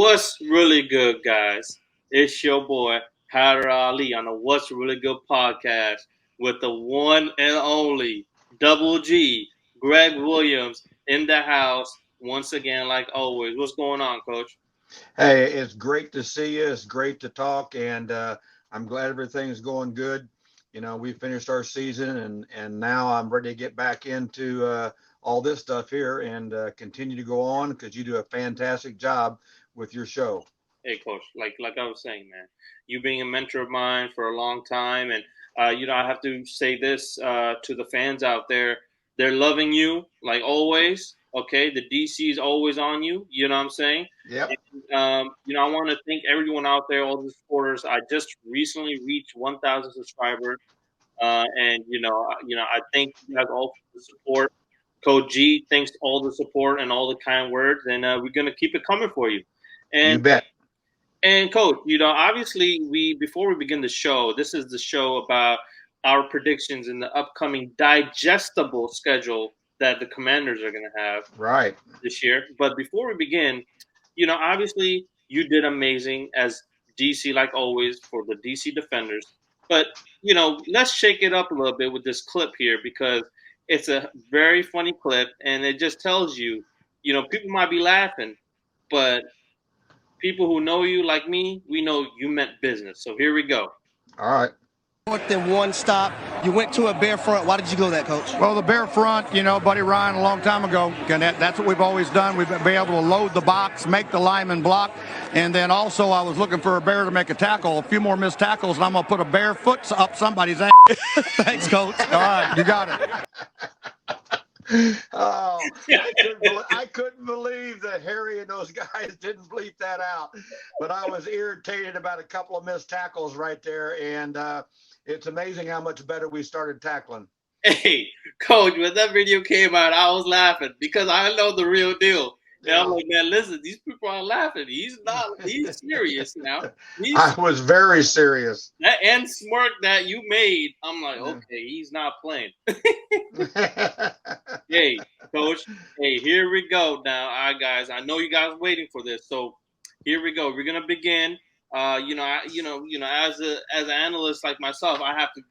What's really good, guys? It's your boy, Hader Ali, on the What's Really Good podcast with the one and only Double G, Gregg Williams, in the house once again, like always. What's going on, Coach? Hey, it's great to see you. It's great to talk, and I'm glad everything's going good. We finished our season, and now I'm ready to get back into all this stuff here and continue to go on because you do a fantastic job with your show. Hey, Coach, like I was saying, man, you being a mentor of mine for a long time, and I have to say this to the fans out there: they're loving you like always. Okay, the DC is always on you. You know what I'm saying? Yep. And, I want to thank everyone out there, all the supporters. I just recently reached 1,000 subscribers, and I thank you guys all for the support. Coach G, thanks all the support and all the kind words, and we're gonna keep it coming for you. You And bet. and Coach, obviously we before we begin the show, this is the show about our predictions in the upcoming digestible schedule that the Commanders are going to have Right. this year. But before we begin, obviously you did amazing as DC, like always, for the DC Defenders. But let's shake it up a little bit with this clip here because it's a very funny clip, and it just tells you, people might be laughing, but people who know you like me, we know you meant business. So here we go. All right. More than one stop. You went to a bear front. Why did you go that, Coach? Well, the bear front, Buddy Ryan a long time ago, and that's what we've always done. We've been able to load the box, make the lineman block, and then also I was looking for a bear to make a tackle. A few more missed tackles, and I'm going to put a bare foot up somebody's ass. Thanks, Coach. All right, you got it. Oh, I couldn't believe that Harry and those guys didn't bleep that out. But I was irritated about a couple of missed tackles right there, and it's amazing how much better we started tackling. Hey, Coach, when that video came out, I was laughing because I know the real deal. And I'm like, man, listen, these people are laughing. He's serious now. I was very serious. That end smirk that you made, I'm like, okay, he's not playing. Hey, Coach, hey, here we go now. All right, guys, I know you guys are waiting for this. So here we go. We're going to begin. As an analyst like myself, I have to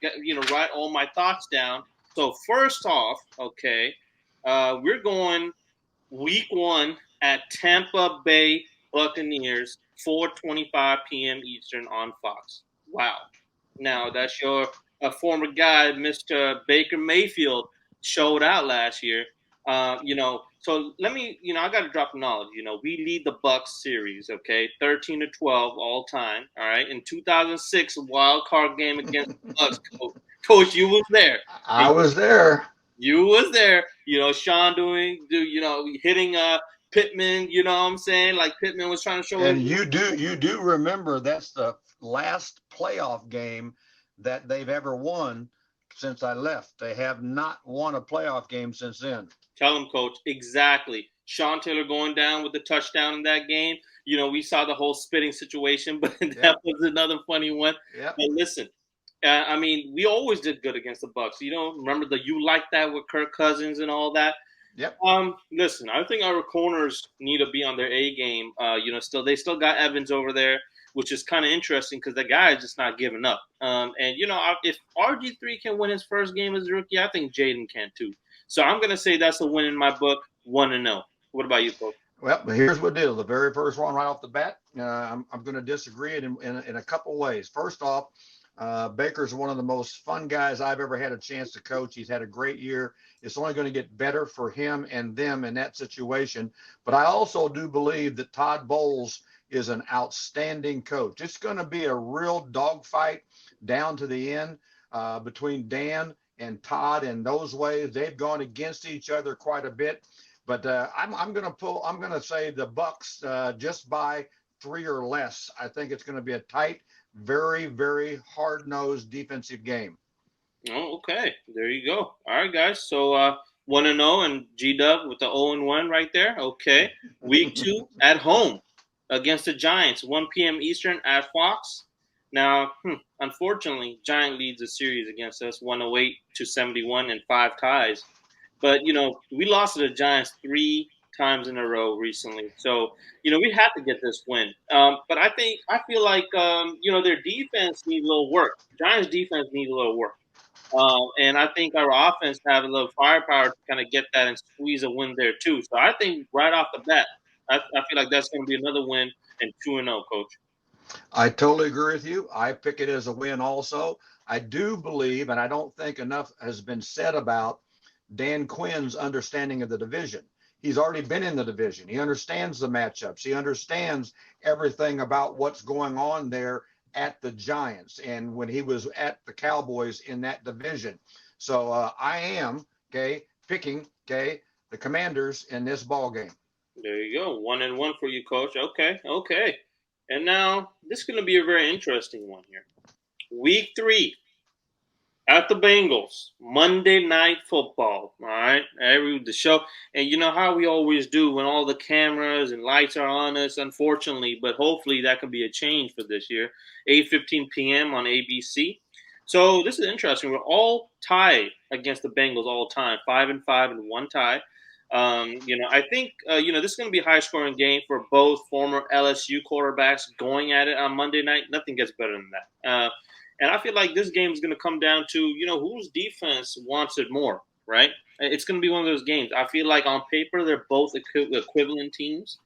write all my thoughts down. So first off, okay, we're going Week 1 at Tampa Bay Buccaneers, 4:25 p.m. Eastern on Fox. Wow. Now, that's your former guy, Mr. Baker Mayfield, showed out last year. So let me, I got to drop the knowledge. We lead the Bucs series, okay, 13-12 all time. All right, in 2006, a wild card game against the Bucs. Coach, you was there. I was there. You was there. Sean hitting Pittman. You know what I'm saying? Like Pittman was trying to show. And you do remember that's the last playoff game that they've ever won since I left. They have not won a playoff game since then. Tell him, Coach. Exactly. Sean Taylor going down with the touchdown in that game. We saw the whole spitting situation, but that was another funny one. Yep. But listen, we always did good against the Bucs. Remember you like that with Kirk Cousins and all that. Yep. Listen, I think our corners need to be on their A game. They still got Evans over there, which is kind of interesting because the guy is just not giving up. If RG3 can win his first game as a rookie, I think Jaden can too. So I'm going to say that's a win in my book, 1-0. What about you, folks? Well, here's what it is. The very first one right off the bat, I'm going to disagree in a couple ways. First off, Baker's one of the most fun guys I've ever had a chance to coach. He's had a great year. It's only going to get better for him and them in that situation. But I also do believe that Todd Bowles is an outstanding coach. It's going to be a real dogfight down to the end between Dan and Todd in those ways. They've gone against each other quite a bit. But I'm going to say the Bucs just by 3 or less. I think it's going to be a tight, very, very hard-nosed defensive game. Oh, okay. There you go. All right, guys. So 1-0 and G-Dub with the 0-1 right there. Okay. Week 2 at home against the Giants, 1 p.m. Eastern at Fox. Now, unfortunately, Giant leads the series against us, 108-71 and 5 ties. But, we lost to the Giants 3 times in a row recently. So, we have to get this win. But I feel like, their defense needs a little work. Giants defense needs a little work. And I think our offense have a little firepower to kind of get that and squeeze a win there too. So I think right off the bat, I feel like that's going to be another win and 2-0, Coach. I totally agree with you. I pick it as a win also. I do believe, and I don't think enough has been said about Dan Quinn's understanding of the division. He's already been in the division. He understands the matchups. He understands everything about what's going on there at the Giants and when he was at the Cowboys in that division. So I am, picking, the Commanders in this ball game. There you go. 1-1 for you, Coach. Okay. And now this is going to be a very interesting one here. Week 3 at the Bengals, Monday Night Football. All right, the show, and you know how we always do when all the cameras and lights are on us. Unfortunately, but hopefully that can be a change for this year. 8:15 p.m. on ABC. So this is interesting. We're all tied against the Bengals all time, 5-5 and 1 tie. I think this is going to be a high-scoring game for both former LSU quarterbacks going at it on Monday night. Nothing gets better than that. And I feel like this game is going to come down to, whose defense wants it more, right? It's going to be one of those games. I feel like on paper they're both equivalent teams,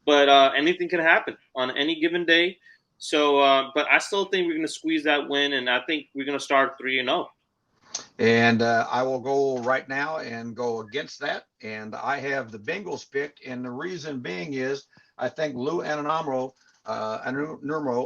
but anything can happen on any given day. So, but I still think we're going to squeeze that win, and I think we're going to start 3-0. And I will go right now and go against that. And I have the Bengals picked. And the reason being is I think Lou Ananumo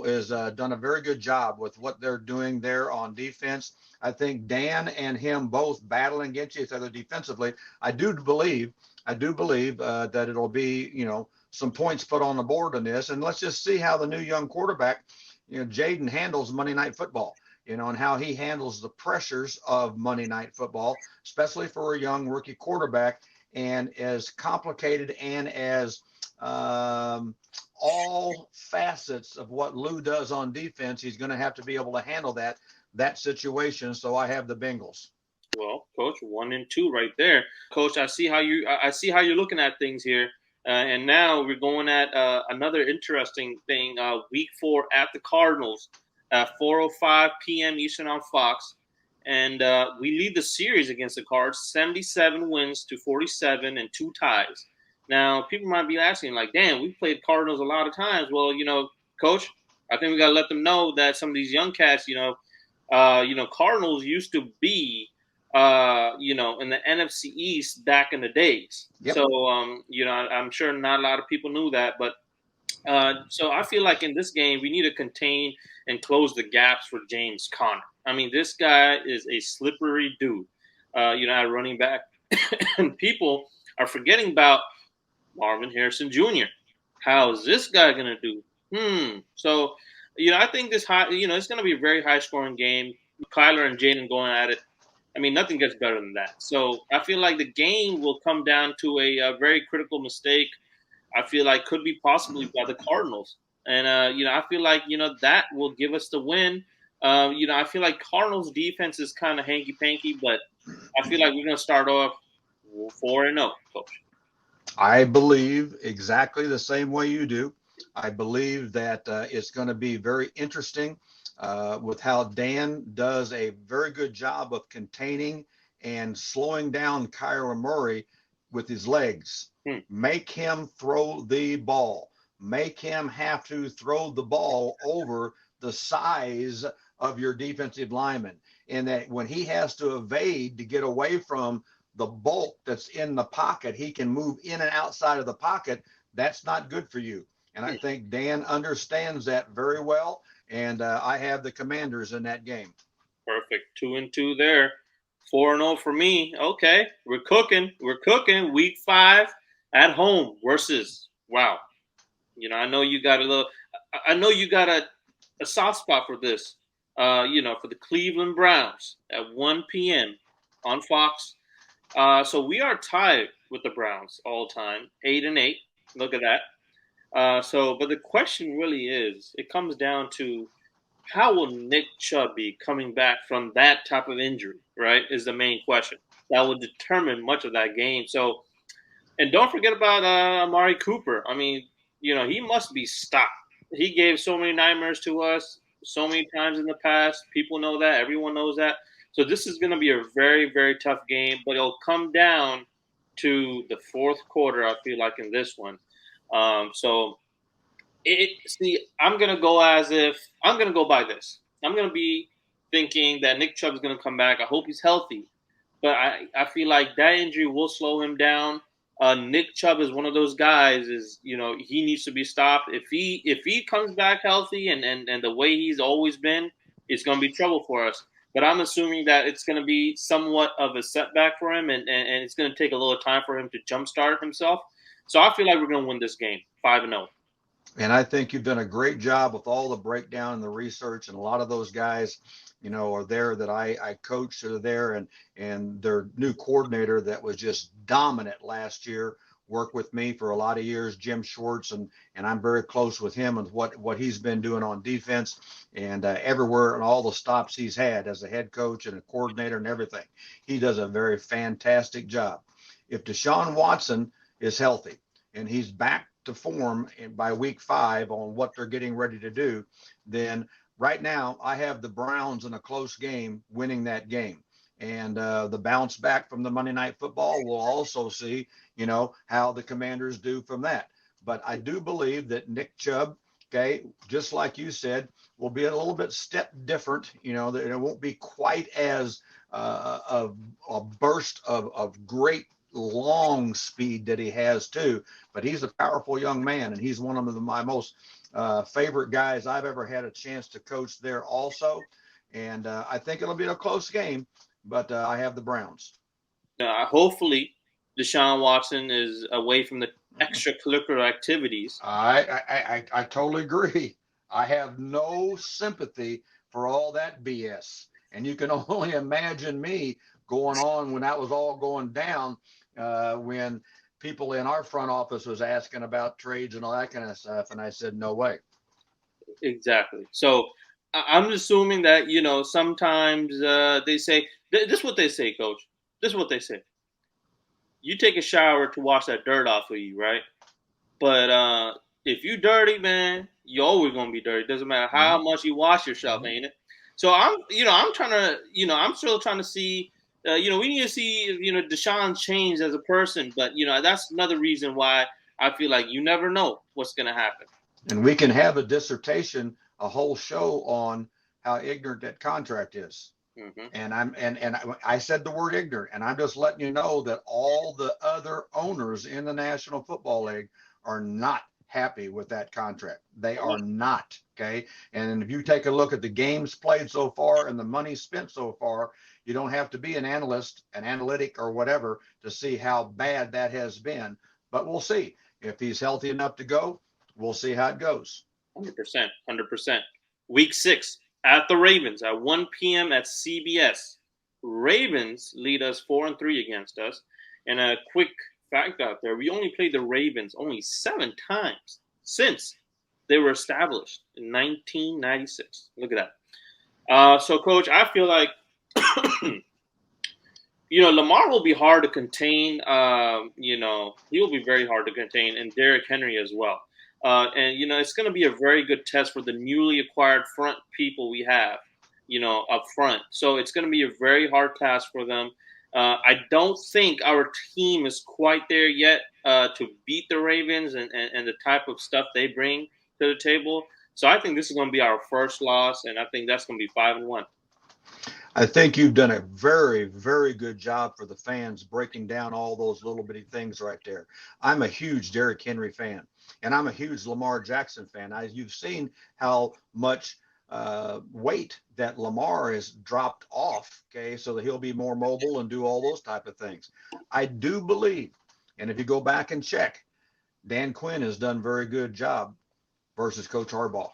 has done a very good job with what they're doing there on defense. I think Dan and him both battling against each other defensively. I do believe that it'll be, some points put on the board on this. And let's just see how the new young quarterback, Jaden, handles Monday Night Football. And how he handles the pressures of Monday Night Football, especially for a young rookie quarterback, and as complicated and as all facets of what Lou does on defense, he's going to have to be able to handle that situation. So I have the Bengals. Well, Coach, 1-2 right there. Coach, I see how you're looking at things here. And now we're going at another interesting thing. Week 4 at the Cardinals. 4:05 p.m. Eastern on Fox, and we lead the series against the Cards, 77 wins to 47 and 2 ties. Now, people might be asking, like, damn, we played Cardinals a lot of times. Well, Coach, I think we got to let them know that some of these young cats, Cardinals used to be, in the NFC East back in the days. Yep. So, I'm sure not a lot of people knew that, but so I feel like in this game, we need to contain and close the gaps for James Conner. I mean, this guy is a slippery dude, at running back. And people are forgetting about Marvin Harrison Jr. How is this guy going to do? So, I think this it's going to be a very high-scoring game. Kyler and Jaden going at it. I mean, nothing gets better than that. So I feel like the game will come down to a very critical mistake. I feel like could be possibly by the Cardinals. And, I feel like, that will give us the win. I feel like Cardinals defense is kind of hanky-panky, but I feel like we're going to start off 4-0, Coach. I believe exactly the same way you do. I believe that it's going to be very interesting with how Dan does a very good job of containing and slowing down Kyler Murray with his legs. Make him throw the ball. Make him have to throw the ball over the size of your defensive lineman. And that when he has to evade to get away from the bulk that's in the pocket, he can move in and outside of the pocket. That's not good for you. And I think Dan understands that very well. And I have the Commanders in that game. Perfect. 2-2 there. 4-0 for me. Okay, we're cooking. Week 5 at home versus, wow. I know you got a soft spot for this, for the Cleveland Browns at 1 p.m. on Fox. So we are tied with the Browns all time, 8-8. Look at that. But the question really is, it comes down to how will Nick Chubb be coming back from that type of injury, right, is the main question. That will determine much of that game. So And don't forget about Amari Cooper. I mean, he must be stopped. He gave so many nightmares to us so many times in the past. People know that. Everyone knows that. So this is going to be a very, very tough game, but it'll come down to the fourth quarter, I feel like, in this one. So see, I'm going to go I'm going to go by this. I'm going to be thinking that Nick Chubb is going to come back. I hope he's healthy. But I feel like that injury will slow him down. Nick Chubb is one of those guys. He needs to be stopped. If he comes back healthy and the way he's always been, it's going to be trouble for us. But I'm assuming that it's going to be somewhat of a setback for him, and it's going to take a little time for him to jumpstart himself. So I feel like we're going to win this game 5-0. And I think you've done a great job with all the breakdown and the research, and a lot of those guys, are there that I coached that are there, and their new coordinator that was just dominant last year worked with me for a lot of years, Jim Schwartz, and I'm very close with him and what he's been doing on defense and everywhere and all the stops he's had as a head coach and a coordinator and everything. He does a very fantastic job. If Deshaun Watson is healthy and he's back to form by week 5 on what they're getting ready to do, then right now I have the Browns in a close game winning that game. And the bounce back from the Monday Night Football, we'll also see, how the Commanders do from that. But I do believe that Nick Chubb, okay, just like you said, will be a little bit step different, that it won't be quite as a burst of great long speed that he has too, but he's a powerful young man, and he's one of my most favorite guys I've ever had a chance to coach there also. And I think it'll be a close game, but I have the Browns. Hopefully Deshaun Watson is away from the extracurricular activities. I totally agree. I have no sympathy for all that BS, and you can only imagine me going on when that was all going down, when people in our front office was asking about trades and all that kind of stuff, and I said no way. Exactly. So I'm assuming that sometimes they say this is what they say, Coach. This is what they say. You take a shower to wash that dirt off of you, right? But if you dirty, man, you always gonna be dirty. Doesn't matter how much you wash yourself, ain't it? So I'm trying to, I'm still trying to see. We need to see, Deshaun change as a person, but that's another reason why I feel like you never know what's gonna happen. And we can have a dissertation, a whole show on how ignorant that contract is. Mm-hmm. And I said the word ignorant, and I'm just letting you know that all the other owners in the National Football League are not happy with that contract. They are not. Okay. And if you take a look at the games played so far and the money spent so far, you don't have to be an analyst, an analytic or whatever to see how bad that has been. But we'll see. If he's healthy enough to go, we'll see how it goes. 100%. Week 6 at the Ravens at 1 p.m. at CBS. Ravens lead us 4-3 against us. And a quick fact out there, we only played the Ravens only 7 times since they were established in 1996. Look at that. So, Coach, I feel like Lamar will be hard to contain. He will be very hard to contain, and Derrick Henry as well. And it's going to be a very good test for the newly acquired front people we have, up front. So it's going to be a very hard task for them. I don't think our team is quite there yet to beat the Ravens and the type of stuff they bring to the table. So I think this is going to be our first loss, and I think that's going to be 5-1. I think you've done a very, very good job for the fans breaking down all those little bitty things right there. I'm a huge Derrick Henry fan, and I'm a huge Lamar Jackson fan. You've seen how much weight that Lamar has dropped off, okay, so that he'll be more mobile and do all those type of things. I do believe, and if you go back and check, Dan Quinn has done a very good job versus Coach Harbaugh.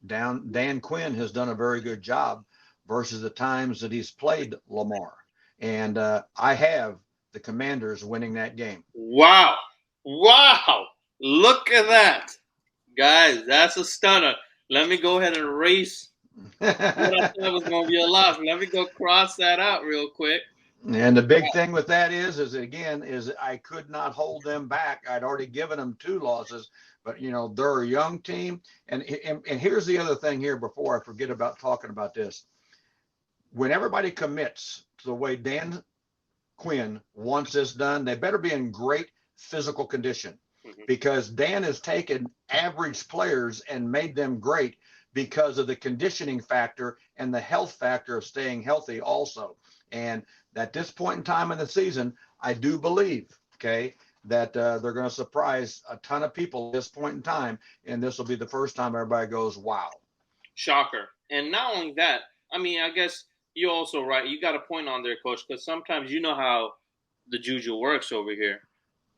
Dan Quinn has done a very good job versus the times that he's played Lamar. And I have the Commanders winning that game. Wow. Look at that. Guys, that's a stunner. Let me go ahead and erase what I thought was going to be a loss. Let me go cross that out real quick. And the big thing with that is I could not hold them back. I'd already given them 2 losses, but they're a young team. And here's the other thing here before I forget about talking about this. When everybody commits to the way Dan Quinn wants this done, they better be in great physical condition, because Dan has taken average players and made them great because of the conditioning factor and the health factor of staying healthy also. And at this point in time in the season, I do believe, that they're going to surprise a ton of people at this point in time, and this will be the first time everybody goes, wow. Shocker. And not only that, I guess you're also right. You got a point on there, Coach, because sometimes you know how the juju works over here.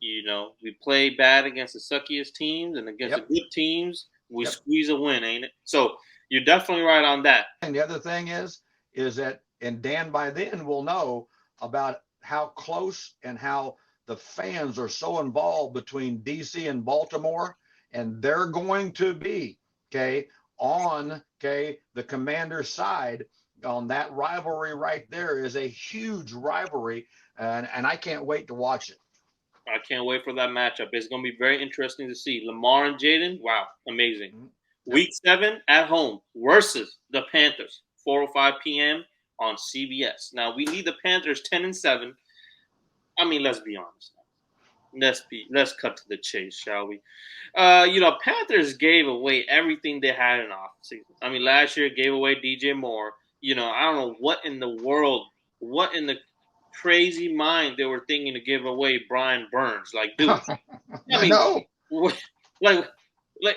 We play bad against the suckiest teams, and against the good teams, we squeeze a win, ain't it? So you're definitely right on that. And the other thing is that, and Dan by then will know about how close and how the fans are so involved between DC and Baltimore, and they're going to be, on, the Commander's side on that rivalry right there is a huge rivalry, and I can't wait to watch it. I can't wait for that matchup. It's going to be very interesting to see. Lamar and Jaden, wow, amazing. Mm-hmm. Week 7 at home versus the Panthers, 4:05 p.m. on CBS. Now, we need the Panthers 10-7. Let's be honest. Let's cut to the chase, shall we? Panthers gave away everything they had in offseason. Last year gave away DJ Moore. I don't know what in the crazy mind they were thinking to give away Brian Burns. Like, dude, no. Like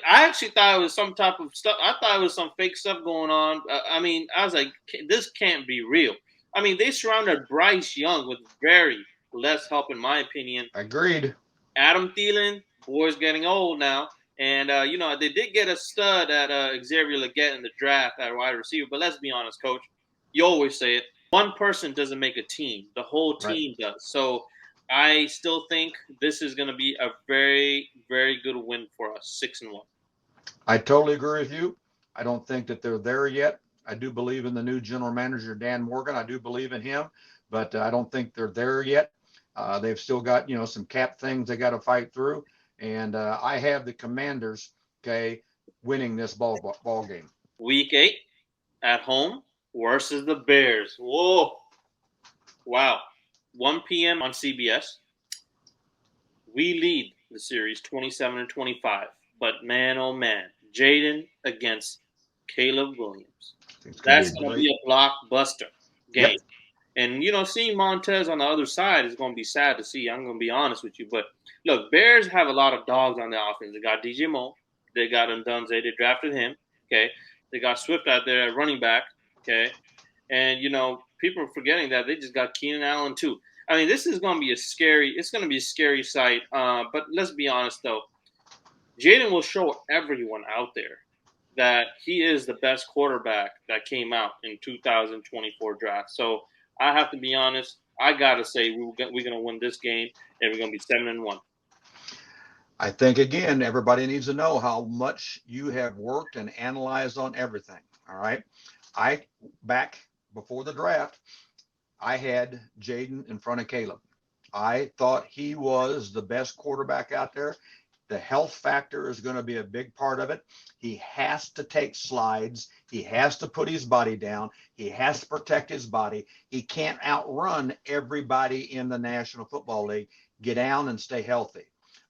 I actually thought it was some type of stuff. I thought it was some fake stuff going on. I was like, this can't be real. They surrounded Bryce Young with very less help, in my opinion. Agreed. Adam Thielen, boy's getting old now. And, they did get a stud at Xavier Legette in the draft at wide receiver. But let's be honest, Coach. You always say it. One person doesn't make a team. The whole team does. So I still think this is going to be a very, very good win for us, 6-1. I totally agree with you. I don't think that they're there yet. I do believe in the new general manager, Dan Morgan. I do believe in him, but I don't think they're there yet. They've still got, some cap things they got to fight through. And I have the Commanders, winning this ball game. Week 8 at home versus the Bears. Whoa. Wow. 1 p.m. on CBS. We lead the series 27-25. But man, oh man, Jaden against Caleb Williams. That's going to be a blockbuster game. Yep. And, seeing Montez on the other side is going to be sad to see. I'm going to be honest with you. But, look, Bears have a lot of dogs on the offense. They got DJ Moore. They got Ndunze. They drafted him. They got Swift out there at running back. And, people are forgetting that they just got Keenan Allen, too. This is going to be a scary sight. But let's be honest, though. Jaden will show everyone out there that he is the best quarterback that came out in 2024 draft. So, I have to be honest. I got to say we're going to win this game, and we're going to be 7-1. I think, again, everybody needs to know how much you have worked and analyzed on everything, all right? Back before the draft, I had Jaden in front of Caleb. I thought he was the best quarterback out there. The health factor is going to be a big part of it. He has to take slides. He has to put his body down. He has to protect his body. He can't outrun everybody in the National Football League. Get down and stay healthy.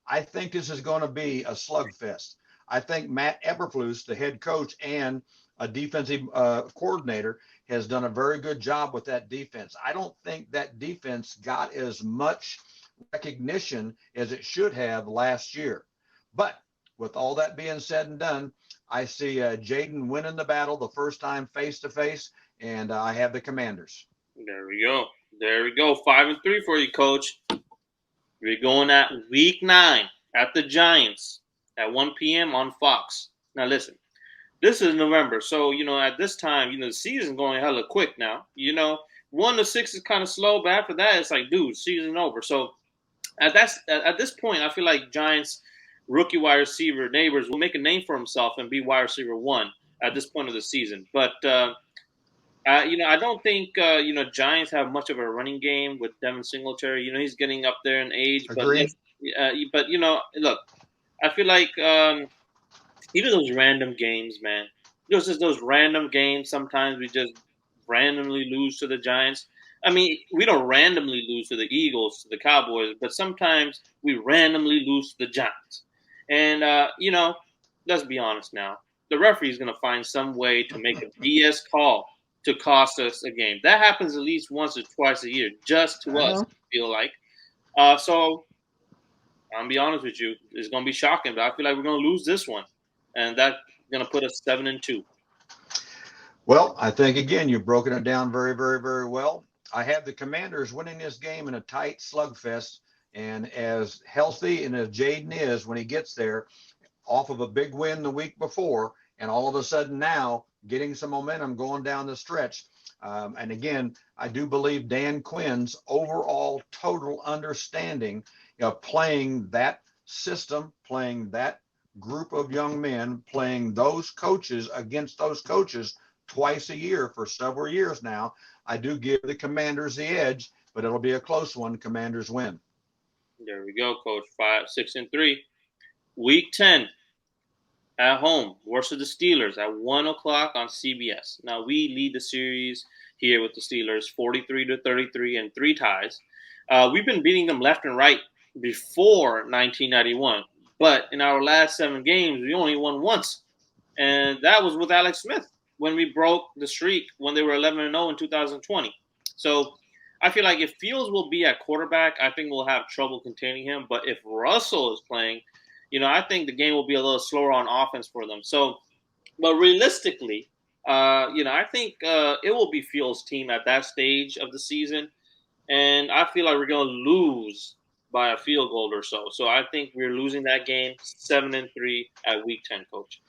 I think this is going to be a slugfest. I think Matt Eberflus, the head coach and a defensive coordinator, has done a very good job with that defense. I don't think that defense got as much recognition as it should have last year. But with all that being said and done, I see Jaden winning the battle the first time face-to-face, and I have the Commanders. There we go. 5-3 for you, Coach. We're going at Week 9 at the Giants at 1 p.m. on Fox. Now, listen, this is November, so, at this time, the season's going hella quick now. 1-6 is kind of slow, but after that, it's like, dude, season over. So, at this point, I feel like Giants rookie wide receiver Neighbors will make a name for himself and be wide receiver 1 at this point of the season. But I don't think Giants have much of a running game with Devin Singletary. He's getting up there in age, but Agreed. look, I feel like even those random games, man. Just those random games. Sometimes we just randomly lose to the Giants. I mean, we don't randomly lose to the Eagles, to the Cowboys, but sometimes we randomly lose to the Giants. And let's be honest now. The referee is going to find some way to make a BS call to cost us a game. That happens at least once or twice a year, just to I us. know. I feel like. So I'm gonna be honest with you, it's gonna be shocking, but I feel like we're gonna lose this one, and that's gonna put us 7-2. Well, I think again you've broken it down very, very, very well. I have the Commanders winning this game in a tight slugfest, and as healthy and as Jaden is when he gets there, off of a big win the week before, and all of a sudden now getting some momentum going down the stretch. And again, I do believe Dan Quinn's overall total understanding of playing that system, playing that group of young men, playing those coaches against those coaches twice a year for several years now. I do give the Commanders the edge, but it'll be a close one. Commanders win. There we go, Coach. 5-6-3. Week 10 at home versus the Steelers at 1 o'clock on CBS. Now we lead the series here with the Steelers, 43-33, and 3 ties. We've been beating them left and right before 1991, but in our last 7 games, we only won once, and that was with Alex Smith when we broke the streak when they were 11-0 in 2020. So I feel like if Fields will be at quarterback, I think we'll have trouble containing him. But if Russell is playing, I think the game will be a little slower on offense for them. So, but realistically, I think it will be Fields' team at that stage of the season, and I feel like we're going to lose by a field goal or so. So I think we're losing that game 7-3 at Week 10, Coach.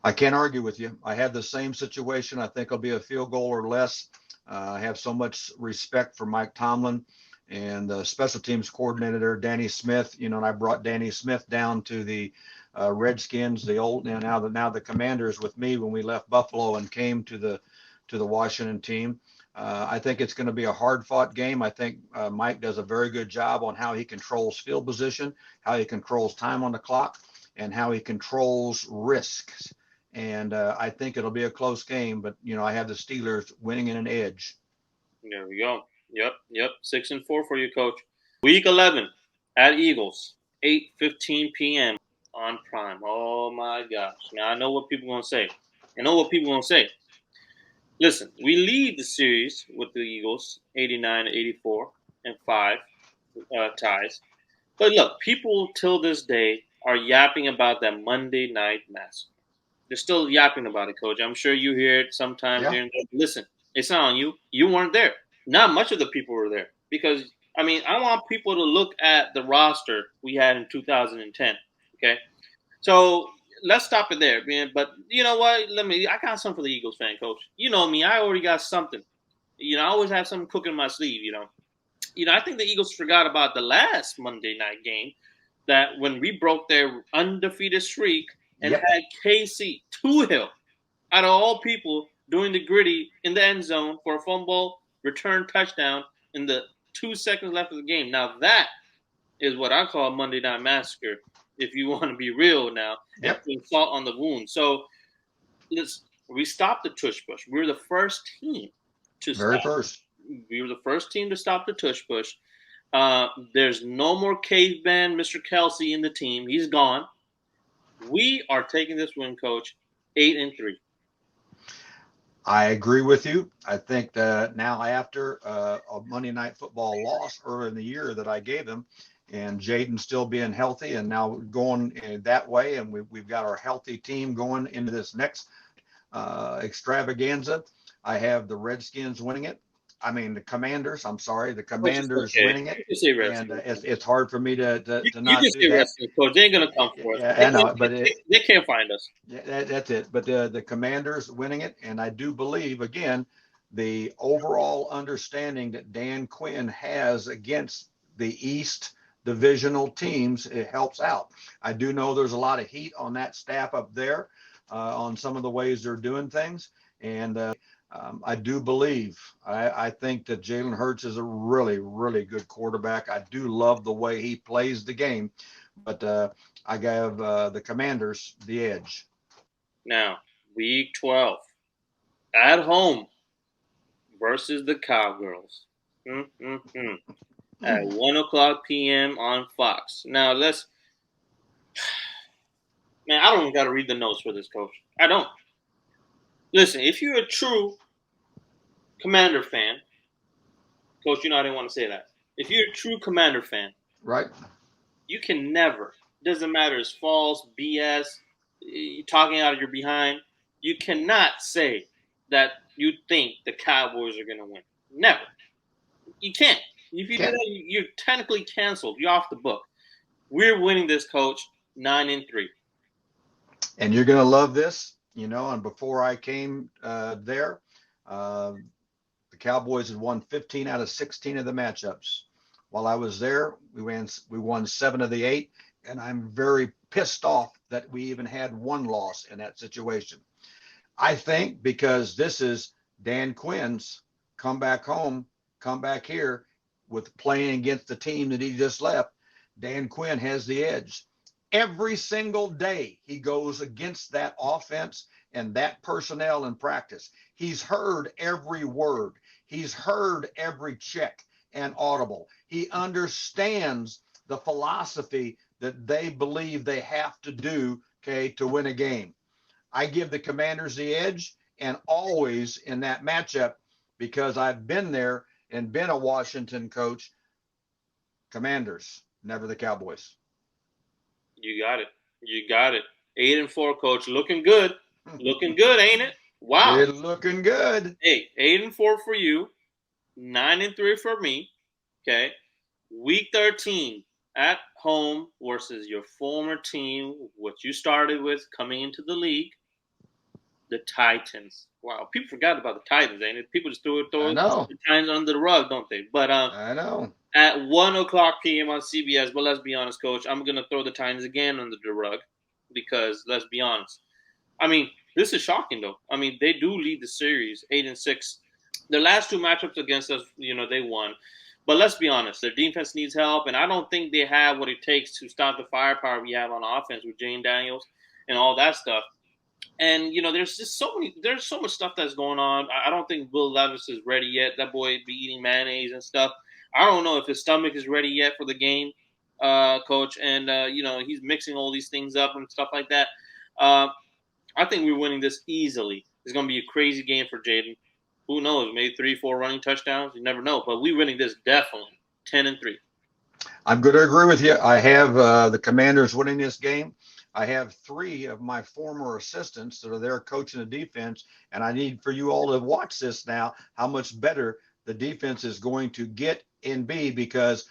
I can't argue with you. I have the same situation. I think it'll be a field goal or less. I have so much respect for Mike Tomlin and the special teams coordinator, Danny Smith. And I brought Danny Smith down to the Redskins, the old now the Commanders with me when we left Buffalo and came to the Washington team. I think it's going to be a hard-fought game. I think Mike does a very good job on how he controls field position, how he controls time on the clock, and how he controls risks. And I think it'll be a close game, but I have the Steelers winning in an edge. There we go. Yep. 6-4 for you, Coach. Week 11 at Eagles, 8:15 p.m. on Prime. Oh my gosh! Now I know what people are gonna say. Listen, we lead the series with the Eagles, 89-84, and 5 ties. But look, people till this day are yapping about that Monday Night Massacre. They're still yapping about it, Coach. I'm sure you hear it sometimes here and there. Listen, it's not on you. You weren't there. Not much of the people were there because, I want people to look at the roster we had in 2010. Okay, so let's stop it there, man. But you know what? I got something for the Eagles fan, Coach. You know me. I already got something. I always have something cooking in my sleeve. I think the Eagles forgot about the last Monday night game that when we broke their undefeated streak and had Casey Toohill, out of all people, doing the gritty in the end zone for a fumble return touchdown in the 2 seconds left of the game. Now that is what I call a Monday Night Massacre, if you want to be real now, and put salt on the wound. So we stopped the tush push. We were the first team to We were the first team to stop the tush push. There's no more caveman Mr. Kelsey in the team. He's gone. We are taking this win, Coach, 8-3. I agree with you. I think that now after a Monday Night Football loss earlier in the year that I gave them, and Jaden still being healthy and now going that way, and we've got our healthy team going into this next extravaganza, I have the Redskins winning it. The Commanders. I'm sorry, the Commanders winning it. And it's hard for me to not do that. Coach. They ain't gonna come for us. I know, but they can't find us. That's it. But the Commanders winning it, and I do believe again the overall understanding that Dan Quinn has against the East divisional teams, it helps out. I do know there's a lot of heat on that staff up there on some of the ways they're doing things, and I do believe. I think that Jalen Hurts is a really, really good quarterback. I do love the way he plays the game, but I give the Commanders the edge. Now, Week 12 at home versus the Cowgirls. At 1:00 p.m. on Fox. Now let's. Man, I don't even got to read the notes for this, Coach. I don't. Listen, if you're a true Commander fan, Coach, you know I didn't want to say that. If you're a true Commander fan, right? You can never. Doesn't matter. It's false, BS. You're talking out of your behind. You cannot say that you think the Cowboys are going to win. Never. You can't. If you do that, you're technically canceled. You're off the book. We're winning this, Coach, 9-3. And you're going to love this, and before I came there, the Cowboys had won 15 out of 16 of the matchups. While I was there, we won 7 of the 8, and I'm very pissed off that we even had one loss in that situation. I think because this is Dan Quinn's come back home, come back here with playing against the team that he just left, Dan Quinn has the edge. Every single day he goes against that offense and that personnel in practice. He's heard every word. He's heard every check and audible. He understands the philosophy that they believe they have to do, to win a game. I give the Commanders the edge, and always in that matchup, because I've been there and been a Washington coach, Commanders, never the Cowboys. You got it. You got it. 8-4, Coach. Looking good. Looking good, ain't it? Wow. It's looking good. Hey, 8-4 for you. 9-3 for me. Okay. Week 13 at home versus your former team, what you started with coming into the league, the Titans. Wow. People forgot about the Titans, ain't it? People just throw the Titans under the rug, don't they? But I know. At 1:00 p.m. on CBS, but let's be honest, Coach, I'm going to throw the Titans again under the rug because, let's be honest, I mean, this is shocking, though. I mean, they do lead the series, 8-6. Their last 2 matchups against us, they won. But let's be honest, their defense needs help, and I don't think they have what it takes to stop the firepower we have on offense with Jane Daniels and all that stuff. And, there's so much stuff that's going on. I don't think Will Levis is ready yet. That boy be eating mayonnaise and stuff. I don't know if his stomach is ready yet for the game, Coach. And, he's mixing all these things up and stuff like that. I think we're winning this easily. It's going to be a crazy game for Jaden. Who knows? Maybe 3-4 running touchdowns. You never know. But we're winning this definitely 10-3. I'm going to agree with you. I have the Commanders winning this game. I have 3 of my former assistants that are there coaching the defense, and I need for you all to watch this now, how much better the defense is going to get and be, because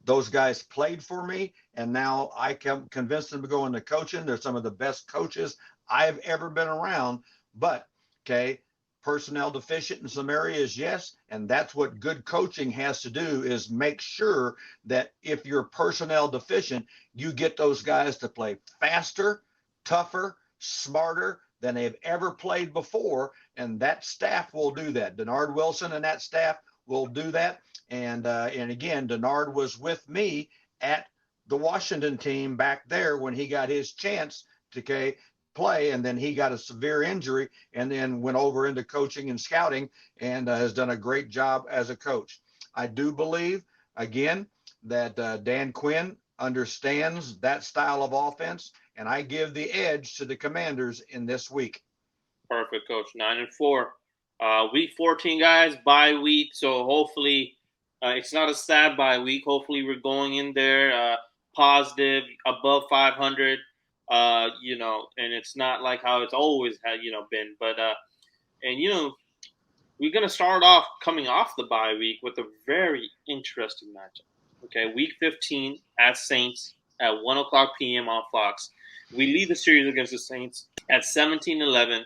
those guys played for me, and now I can convince them to go into coaching. They're some of the best coaches I've ever been around, but, personnel deficient in some areas, yes, and that's what good coaching has to do, is make sure that if you're personnel deficient, you get those guys to play faster, tougher, smarter than they've ever played before, and that staff will do that. Denard Wilson and that staff will do that, and again, Denard was with me at the Washington team back there when he got his chance to play, and then he got a severe injury and then went over into coaching and scouting, and has done a great job as a coach. I do believe, again, that Dan Quinn understands that style of offense, and I give the edge to the Commanders in this week. Perfect, Coach. 9-4. Week 14, guys, bye week, so hopefully it's not a sad bye week. Hopefully we're going in there positive, above 500. And it's not like how it's always had, been. But, we're going to start off coming off the bye week with a very interesting matchup. Okay, Week 15 at Saints at 1:00 p.m. on Fox. We lead the series against the Saints at 17-11.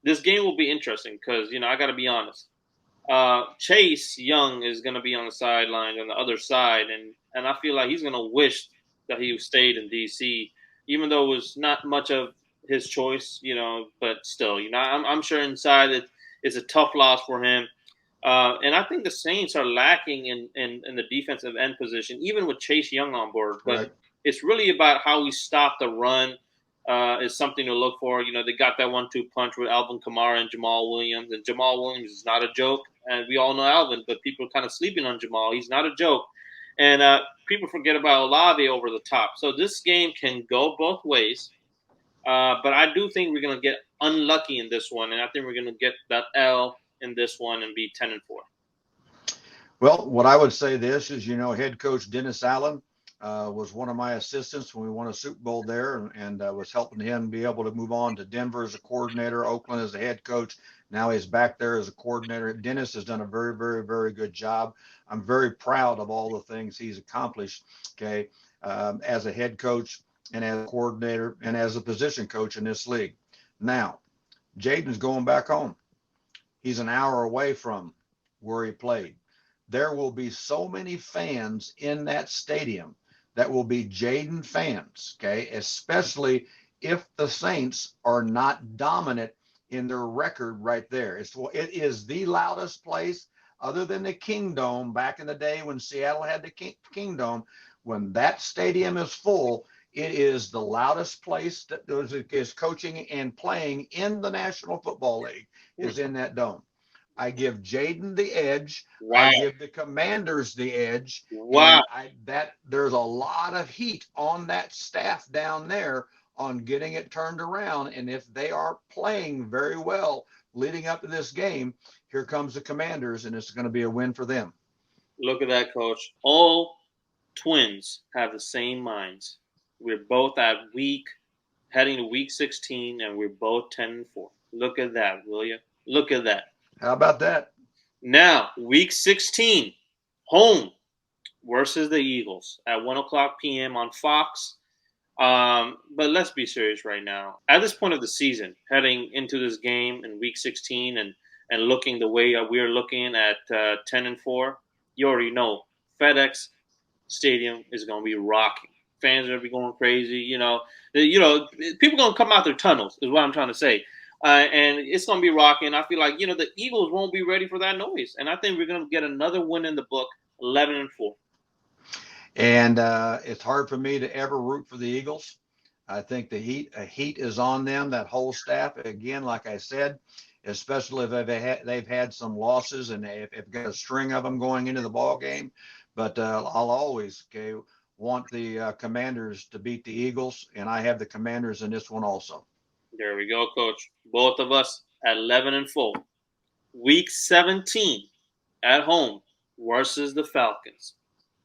This game will be interesting because, I got to be honest. Chase Young is going to be on the sideline on the other side, and I feel like he's going to wish that he stayed in D.C., even though it was not much of his choice, but still, I'm sure inside it's a tough loss for him. And I think the Saints are lacking in the defensive end position, even with Chase Young on board. But it's really about how we stop the run is something to look for. They got that 1-2 punch with Alvin Kamara and Jamal Williams. And Jamal Williams is not a joke. And we all know Alvin, but people are kind of sleeping on Jamal. He's not a joke. And people forget about Olave over the top. So this game can go both ways. But I do think we're going to get unlucky in this one. And I think we're going to get that L in this one and be 10-4. Well, what I would say this is, head coach Dennis Allen was one of my assistants when we won a Super Bowl there, and was helping him be able to move on to Denver as a coordinator, Oakland as a head coach. Now he's back there as a coordinator. Dennis has done a very, very, very good job. I'm very proud of all the things he's accomplished, okay, as a head coach and as a coordinator and as a position coach in this league. Now, Jaden's going back home. He's an hour away from where he played. There will be so many fans in that stadium that will be Jaden fans, okay, especially if the Saints are not dominant in their record right there. It is the loudest place other than the Kingdome back in the day when Seattle had the Kingdome. When that stadium is full, it is the loudest place that is coaching and playing in the National Football League is in that dome. I give Jaden the edge. Wow. I give the Commanders the edge. Wow. There's a lot of heat on that staff down there on getting it turned around. And if they are playing very well leading up to this game, here comes the Commanders, and it's going to be a win for them. Look at that, Coach. All twins have the same minds. We're both heading to week 16, and we're both 10-4. Look at that, will you? Look at that. How about that? Now, week 16, home versus the Eagles at 1:00 p.m. on Fox. But let's be serious right now. At this point of the season, heading into this game in week 16 and looking the way we're looking at 10-4, you already know FedEx Stadium is going to be rocking. Fans are going to be going crazy. People are going to come out their tunnels is what I'm trying to say. And it's going to be rocking. I feel like, the Eagles won't be ready for that noise. And I think we're going to get another win in the book, 11-4. And it's hard for me to ever root for the Eagles. I think the heat is on them, that whole staff. Again, like I said, especially if they've had some losses and they've got a string of them going into the ball game. But I'll always want the Commanders to beat the Eagles, and I have the Commanders in this one also. There we go, Coach. Both of us at 11-4. Week 17 at home versus the Falcons.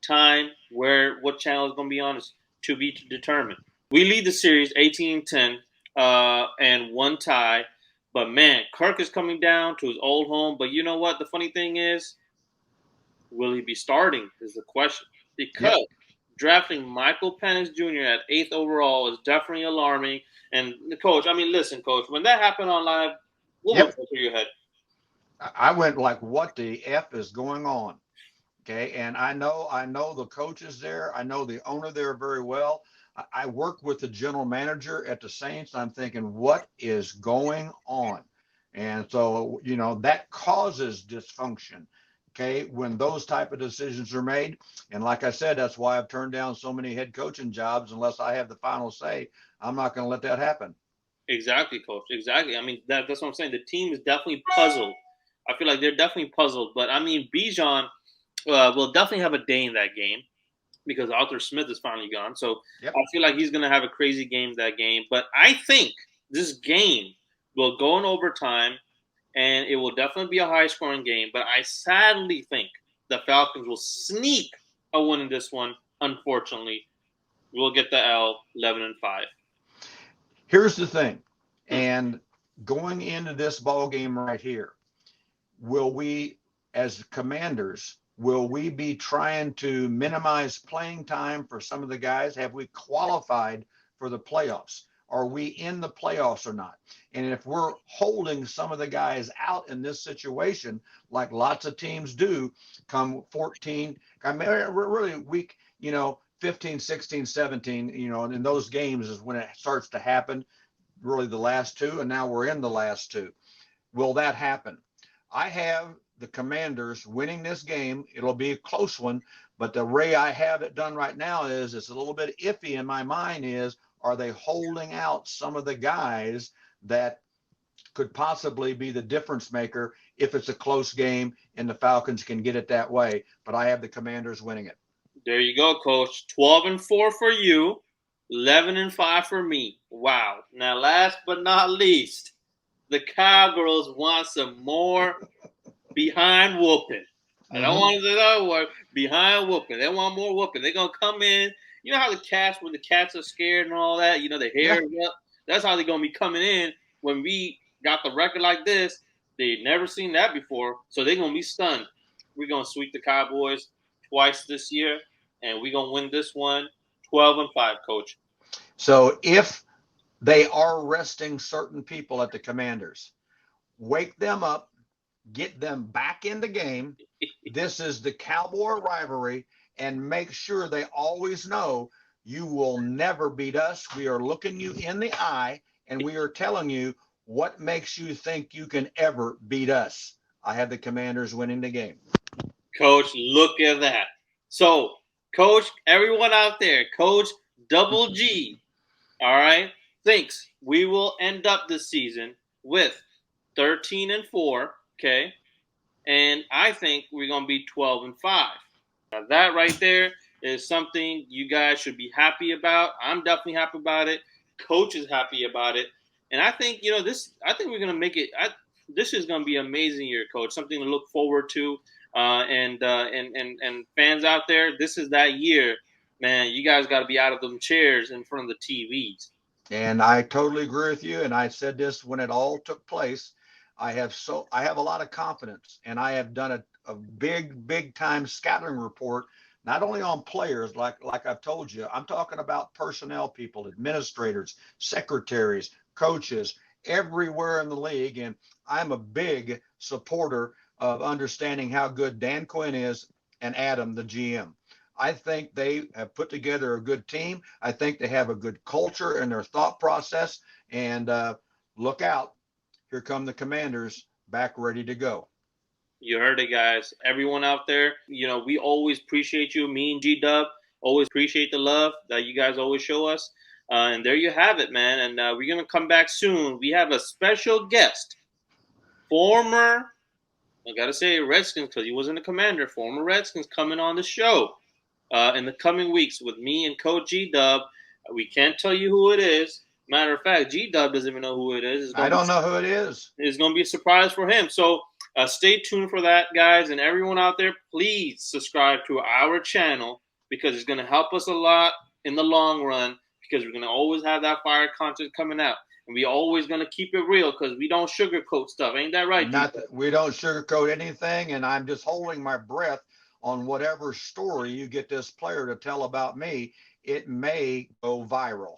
Time, what channel is going to be on is to be determined. We lead the series 18-10 and one tie. But, man, Kirk is coming down to his old home. But you know what? The funny thing is, will he be starting is the question. Because drafting Michael Penix Jr. at 8th overall is definitely alarming. And, Coach, listen, Coach, when that happened on live, what went through your head? I went like, what the F is going on? Okay, and I know the coaches there. I know the owner there very well. I work with the general manager at the Saints. I'm thinking, what is going on? And so, that causes dysfunction, okay, when those type of decisions are made. And like I said, that's why I've turned down so many head coaching jobs unless I have the final say. I'm not going to let that happen. Exactly, Coach. Exactly. That's what I'm saying. The team is definitely puzzled. I feel like they're definitely puzzled. But, Bijan will definitely have a day in that game because Arthur Smith is finally gone. So I feel like he's going to have a crazy game that game. But I think this game will go in overtime, and it will definitely be a high-scoring game. But I sadly think the Falcons will sneak a win in this one, unfortunately. We'll get the L, 11-5. Here's the thing, and going into this ball game right here, will we, as Commanders, will we be trying to minimize playing time for some of the guys? Have we qualified for the playoffs? Are we in the playoffs or not? And if we're holding some of the guys out in this situation, like lots of teams do, come 14, really week, 15, 16, 17, in those games is when it starts to happen. really the last two, and now we're in the last two. Will that happen? I have the Commanders winning this game. It'll be a close one, but the way I have it done right now is it's a little bit iffy in my mind is, are they holding out some of the guys that could possibly be the difference maker if it's a close game and the Falcons can get it that way? But I have the Commanders winning it. There you go, Coach. 12-4 for you, 11-5 for me. Wow. Now, last but not least, the Cowgirls want some more behind whooping. I don't want to say that word. Behind whooping. They want more whooping. They're going to come in. You know how when the cats are scared and all that, the hair is up? That's how they're going to be coming in when we got the record like this. They've never seen that before, so they're going to be stunned. We're going to sweep the Cowboys twice this year, and we're going to win this one 12-5, Coach. So if they are resting certain people at the Commanders, wake them up, get them back in the game. This is the Cowboy rivalry, and make sure they always know you will never beat us. We are looking you in the eye, and we are telling you what makes you think you can ever beat us. I have the Commanders winning the game. Coach, look at that. So, Coach, everyone out there, Coach Double G, all right, thinks we will end up this season with 13-4, okay? And I think we're going to be 12-5. Now, that right there is something you guys should be happy about. I'm definitely happy about it. Coach is happy about it. And I think, I think we're going to make it. This is going to be an amazing year, Coach. Something to look forward to. And fans out there, this is that year, man. You guys got to be out of them chairs in front of the TVs. And I totally agree with you. And I said this when it all took place. I have a lot of confidence, and I have done a big time scouting report, not only on players, like I've told you. I'm talking about personnel people, administrators, secretaries, coaches, everywhere in the league. And I'm a big supporter of understanding how good Dan Quinn is and Adam, the GM. I think they have put together a good team. I think they have a good culture in their thought process. And look out. Here come the Commanders back ready to go. You heard it, guys. Everyone out there, we always appreciate you. Me and G-Dub always appreciate the love that you guys always show us. And there you have it, man. And we're going to come back soon. We have a special guest, former, I got to say Redskins because he wasn't a Commander, former Redskins coming on the show in the coming weeks with me and Coach G-Dub. We can't tell you who it is. Matter of fact, G-Dub doesn't even know who it is. I don't know who it is. It's going to be a surprise for him. So stay tuned for that, guys. And everyone out there, please subscribe to our channel because it's going to help us a lot in the long run because we're going to always have that fire content coming out. And we always going to keep it real because we don't sugarcoat stuff. Ain't that right? We don't sugarcoat anything, and I'm just holding my breath on whatever story you get this player to tell about me. It may go viral.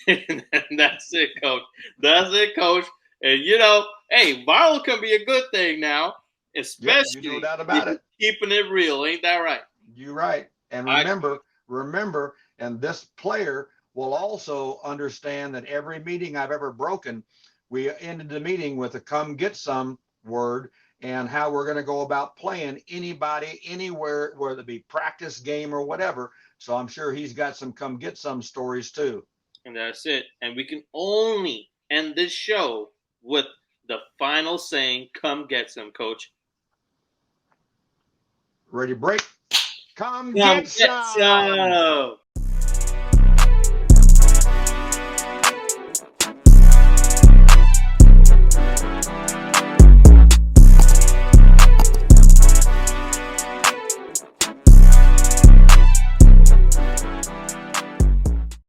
That's it, Coach. That's it, Coach. And, hey, viral can be a good thing now, especially no doubt about it. Keeping it real. Ain't that right? You're right. And remember, and this player will also understand that every meeting I've ever broken, we ended the meeting with a come get some word and how we're going to go about playing anybody, anywhere, whether it be practice, game, or whatever. So I'm sure he's got some come get some stories too. And that's it. And we can only end this show with the final saying, come get some, Coach. Ready to break? Come get some.